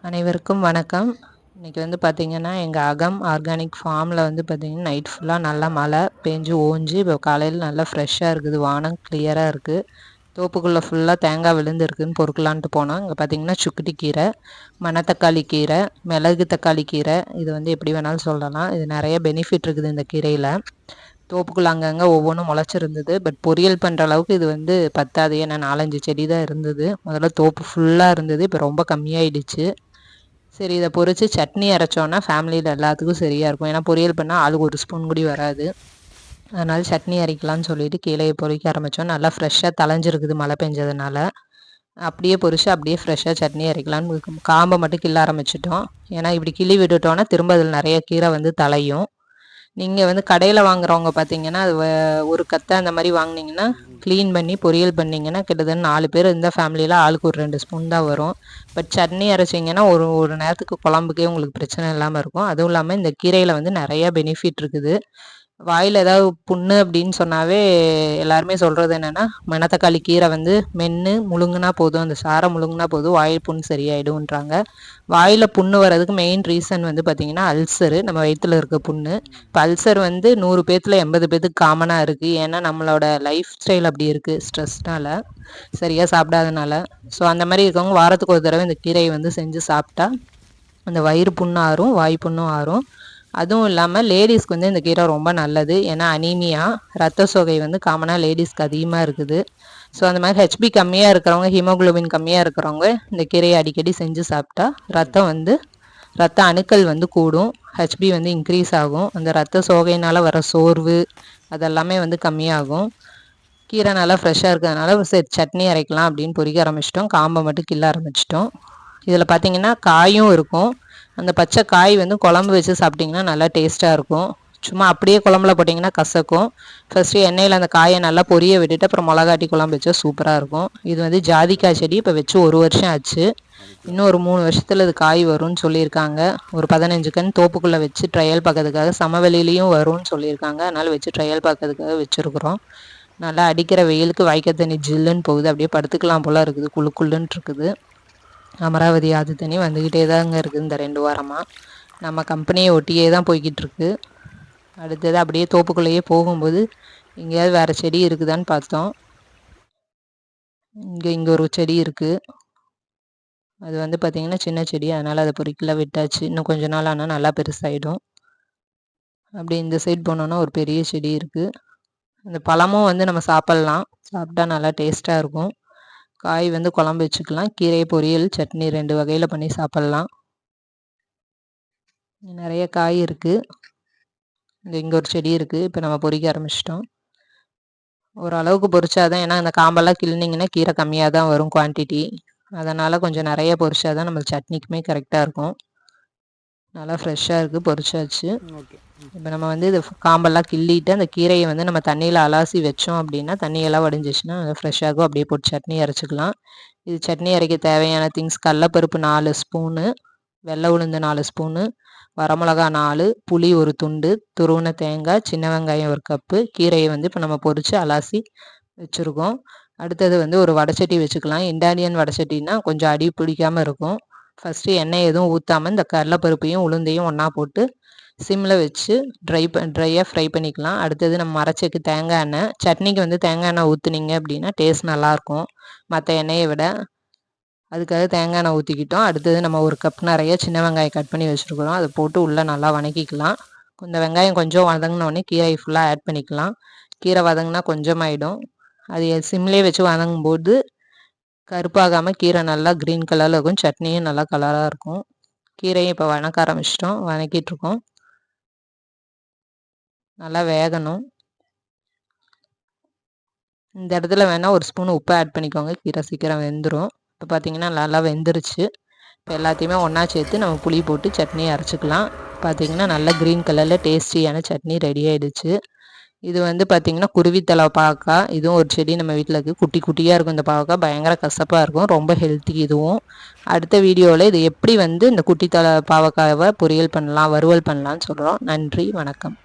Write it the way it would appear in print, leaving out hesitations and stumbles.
அனைவருக்கும் வணக்கம். இன்றைக்கி வந்து பார்த்திங்கன்னா எங்கள் அகம் ஆர்கானிக் ஃபார்மில் வந்து பார்த்திங்கன்னா நைட் ஃபுல்லாக நல்லா மழை பெஞ்சு ஓஞ்சி இப்போ காலையில் நல்லா ஃப்ரெஷ்ஷாக இருக்குது. வானம் கிளியராக இருக்குது. தோப்புக்குள்ளே ஃபுல்லாக தேங்காய் விழுந்து இருக்குதுன்னு பொறுக்கலான்ட்டு போனோம். இங்கே பார்த்திங்கன்னா சுக்குட்டி கீரை, மணத்தக்காளி கீரை, மிளகு தக்காளி கீரை, இது வந்து எப்படி வேணாலும் சொல்லலாம். இது நிறைய பெனிஃபிட் இருக்குது இந்த கீரையில். தோப்புக்குள்ளே அங்கங்கே ஒவ்வொன்றும் முளைச்சிருந்தது. பட் பொரியல் பண்ணுற அளவுக்கு இது வந்து பத்தாது. ஏன்னா 4-5 செடி தான் இருந்தது. முதல்ல தோப்பு ஃபுல்லாக இருந்தது, இப்போ ரொம்ப கம்மியாயிடுச்சு. சரி, இதை பொரித்து சட்னி அரைச்சோன்னா ஃபேமிலியில் எல்லாத்துக்கும் சரியாக இருக்கும். ஏன்னா பொரியல் பண்ணால் ஆளுக்கு ஒரு ஸ்பூன் கூடி வராது. அதனால் சட்னி அரைக்கலான்னு சொல்லிட்டு கீரையை பொரிக்க ஆரம்பித்தோம். நல்லா ஃப்ரெஷ்ஷாக தளைஞ்சிருக்குது மழை பெஞ்சதுனால. அப்படியே பொரித்து அப்படியே ஃப்ரெஷ்ஷாக சட்னி அரைக்கலான்னு காம்பை மட்டும் கிள்ள ஆரம்பிச்சிட்டோம். ஏன்னா இப்படி கிள்ளி விட்டுட்டோன்னா திரும்ப அதில் நிறைய கீரை வந்து தலையும். நீங்கள் வந்து கடையில் வாங்குறவங்க பார்த்தீங்கன்னா அது ஒரு கத்தை அந்த மாதிரி வாங்கினீங்கன்னா க்ளீன் பண்ணி பொரியல் பண்ணிங்கன்னா கிட்டத்தட்ட 4 பேர் இந்த ஃபேமிலியில் ஆளுக்கு ஒரு 2 ஸ்பூன் தான் வரும். பட் சட்னி அரைச்சிங்கன்னா ஒரு நேரத்துக்கு குழம்புக்கே உங்களுக்கு பிரச்சனை இல்லாமல் இருக்கும். அதுவும் இல்லாமல் இந்த கீரையில் வந்து நிறையா பெனிஃபிட் இருக்குது. வாயில் ஏதாவது புண்ணு அப்படின்னு சொன்னாவே எல்லாருமே சொல்கிறது என்னென்னா மணத்தக்காளி கீரை வந்து மென்று முழுங்குனா போதும், அந்த சாரை முழுங்குனா போதும், வாயில் புண் சரியாயிடும்ன்றாங்க. வாயில் புண்ணு வர்றதுக்கு மெயின் ரீசன் வந்து பார்த்திங்கன்னா அல்சரு, நம்ம வயிற்றில் இருக்க புண்ணு. இப்போ அல்சர் வந்து 100 பேர்த்தில் 80 பேர்த்துக்கு காமனாக இருக்குது. ஏன்னா நம்மளோட லைஃப் ஸ்டைல் அப்படி இருக்குது, ஸ்ட்ரெஸ்னால், சரியாக சாப்பிடாதனால. ஸோ அந்த மாதிரி இருக்கவங்க வாரத்துக்கு ஒரு தடவை இந்த கீரையை வந்து செஞ்சு சாப்பிட்டா அந்த வயிறு புண்ணு ஆறும், வாய் புண்ணும் ஆறும். அதுவும் இல்லாமல் லேடிஸ்க்கு வந்து இந்த கீரை ரொம்ப நல்லது. ஏன்னா அனீமியா, ரத்த சோகை வந்து காமனாக லேடிஸ்க்கு அதிகமாக இருக்குது. ஸோ அந்த மாதிரி ஹெச்பி கம்மியாக இருக்கிறவங்க, ஹீமோக்ளோபின் கம்மியாக இருக்கிறவங்க இந்த கீரையை அடிக்கடி செஞ்சு சாப்பிட்டா ரத்த அணுக்கள் வந்து கூடும், ஹெச்பி வந்து இன்க்ரீஸ் ஆகும். அந்த ரத்த சோகையினால் வர சோர்வு அதெல்லாமே வந்து கம்மியாகும். கீரை நல்லா ஃப்ரெஷ்ஷாக இருக்கிறதுனால சரி சட்னி அரைக்கலாம் அப்படின்னு பொரிக்க ஆரம்பிச்சிட்டோம். காம்பை மட்டும் கிள்ள ஆரம்பிச்சிட்டோம். இதில் பார்த்திங்கன்னா காயும் இருக்கும். அந்த பச்சை காய் வந்து குழம்பு வச்சு சாப்பிட்டிங்கன்னா நல்லா டேஸ்ட்டாக இருக்கும். சும்மா அப்படியே குழம்புல போட்டிங்கன்னா கசக்கும். ஃபஸ்ட்டு எண்ணெயில் அந்த காயை நல்லா பொரிய விட்டுட்டு அப்புறம் மிளகாட்டி குழம்பு வச்சா சூப்பராக இருக்கும். இது வந்து ஜாதிக்காய் செடி இப்போ வச்சு 1 வருஷம் ஆச்சு. இன்னும் ஒரு 3 வருஷத்தில் இது காய் வரும்னு சொல்லியிருக்காங்க. ஒரு 15 கன்று தோப்புக்குள்ளே வச்சு ட்ரையல் பார்க்கறதுக்காக, சமவெளியிலையும் வரும்னு சொல்லியிருக்காங்க. அதனால் வச்சு ட்ரையல் பார்க்கறதுக்காக வச்சுருக்குறோம். நல்லா அடிக்கிற வெயிலுக்கு வாய்க்கால் தண்ணி ஜில்லுன்னு போகுது. அப்படியே படுத்துக்கலாம் போல் இருக்குது, குள்ளுன்னு இருக்குது. அமராவதி ஆற்று தண்ணி வந்துக்கிட்டே தாங்க இருக்குது இந்த 2 வாரமாக. நம்ம கம்பெனியை ஒட்டியே தான் போய்கிட்டு இருக்கு. அடுத்தது அப்படியே தோப்புக்குள்ளேயே போகும்போது எங்கேயாவது வேறு செடி இருக்குதான்னு பார்த்தோம். இங்கே ஒரு செடி இருக்குது. அது வந்து பார்த்திங்கன்னா சின்ன செடி, அதனால் அதை பொறிக்கல விட்டாச்சு. இன்னும் கொஞ்ச நாள் ஆனால் நல்லா பெருசாகிடும். அப்படி இந்த சைடு போனோன்னா ஒரு பெரிய செடி இருக்குது. அந்த பழமும் வந்து நம்ம சாப்பிட்லாம், சாப்பிட்டா நல்லா டேஸ்ட்டாக இருக்கும். காய் வந்து குழம்பு வச்சுக்கலாம், கீரை பொரியல் சட்னி 2 வகையில் பண்ணி சாப்பிட்லாம். நிறைய காய் இருக்குது. இங்கே ஒரு செடி இருக்குது. இப்போ நம்ம பொரிக்க ஆரம்பிச்சிட்டோம். ஓரளவுக்கு பொரிச்சாதான், ஏன்னா அந்த காம்பெல்லாம் கிள்னிங்கன்னா கீரை கம்மியாக தான் வரும் குவான்டிட்டி. அதனால் கொஞ்சம் நிறைய பொரிச்சாதான் நம்ம சட்னிக்குமே கரெக்டாக இருக்கும். நல்லா ஃப்ரெஷ்ஷாக இருக்குது, பொரிச்சாச்சு. இப்போ நம்ம வந்து இது காம்பெல்லாம் கிள்ளிட்டு அந்த கீரையை வந்து நம்ம தண்ணியில் அலாசி வச்சோம் அப்படின்னா தண்ணியெல்லாம் வடிஞ்சிச்சுன்னா நல்லா ஃப்ரெஷ்ஷாகும். அப்படியே போட்டு சட்னி அரைச்சிக்கலாம். இது சட்னி அரைக்க தேவையான திங்ஸ்: கடலப்பருப்பு 4 ஸ்பூனு, வெள்ளை உளுந்து 4 ஸ்பூனு, வரமிளகா 4, புளி 1 துண்டு, துருவின தேங்காய், சின்ன வெங்காயம் 1 கப்பு. கீரையை வந்து இப்போ நம்ம பொரித்து அலாசி வச்சுருக்கோம். அடுத்தது வந்து ஒரு வடைச்சட்டி வச்சுக்கலாம். இண்டாலியன் வடைச்சட்டின்னா கொஞ்சம் அடி பிடிக்காமல் இருக்கும். ஃபஸ்ட்டு எண்ணெய் எதுவும் ஊற்றாமல் இந்த கடலப்பருப்பையும் உளுந்தையும் ஒன்றா போட்டு சிம்மில் வச்சு ட்ரையாக ஃப்ரை பண்ணிக்கலாம். அடுத்தது நம்ம அரைச்சக்கு தேங்காய் எண்ணெய். சட்னிக்கு வந்து தேங்காய் எண்ணெய் ஊற்றுனீங்க அப்படின்னா டேஸ்ட் நல்லாயிருக்கும் மற்ற எண்ணெயை விட. அதுக்காக தேங்காய் எண்ணெய் ஊற்றிக்கிட்டோம். அடுத்தது நம்ம 1 கப் நிறைய சின்ன வெங்காயம் கட் பண்ணி வச்சுருக்குறோம். அதை போட்டு உள்ளே நல்லா வதக்கிக்கலாம். இந்த வெங்காயம் கொஞ்சம் வதங்கினோடனே கீரையை ஃபுல்லாக ஆட் பண்ணிக்கலாம். கீரை வதங்கினா கொஞ்சமாயிடும். அது சிம்லேயே வச்சு வதங்கும்போது கருப்பாகாமல் கீரை நல்லா க்ரீன் கலரில் இருக்கும், சட்னியும் நல்லா கலராக இருக்கும். கீரையும் இப்போ வதக்க ஆரம்பிச்சிட்டோம், வதக்கிட்டுருக்கோம். நல்லா வேகணும். இந்த இடத்துல வேணால் 1 ஸ்பூன் உப்பு ஆட் பண்ணிக்கோங்க, கீரை சீக்கிரம் வெந்துடும். இப்போ பார்த்திங்கன்னா நல்லா வெந்துருச்சு. இப்போ எல்லாத்தையுமே ஒன்றா சேர்த்து நம்ம புளி போட்டு சட்னி அரைச்சிக்கலாம். பார்த்திங்கன்னா நல்லா க்ரீன் கலரில் டேஸ்டியான சட்னி ரெடி ஆகிடுச்சு. இது வந்து பார்த்திங்கன்னா குருவித்தலை பாவக்காய். இதுவும் ஒரு செடி நம்ம வீட்டில் இருக்குது. குட்டி குட்டியாக இருக்கும் இந்த பாவக்காய், பயங்கர கசப்பாக இருக்கும், ரொம்ப ஹெல்த்தி இதுவும். அடுத்த வீடியோவில் இது எப்படி வந்து இந்த குட்டித்தலை பாவக்காவை பொரியல் பண்ணலாம், வறுவல் பண்ணலான்னு சொல்கிறோம். நன்றி, வணக்கம்.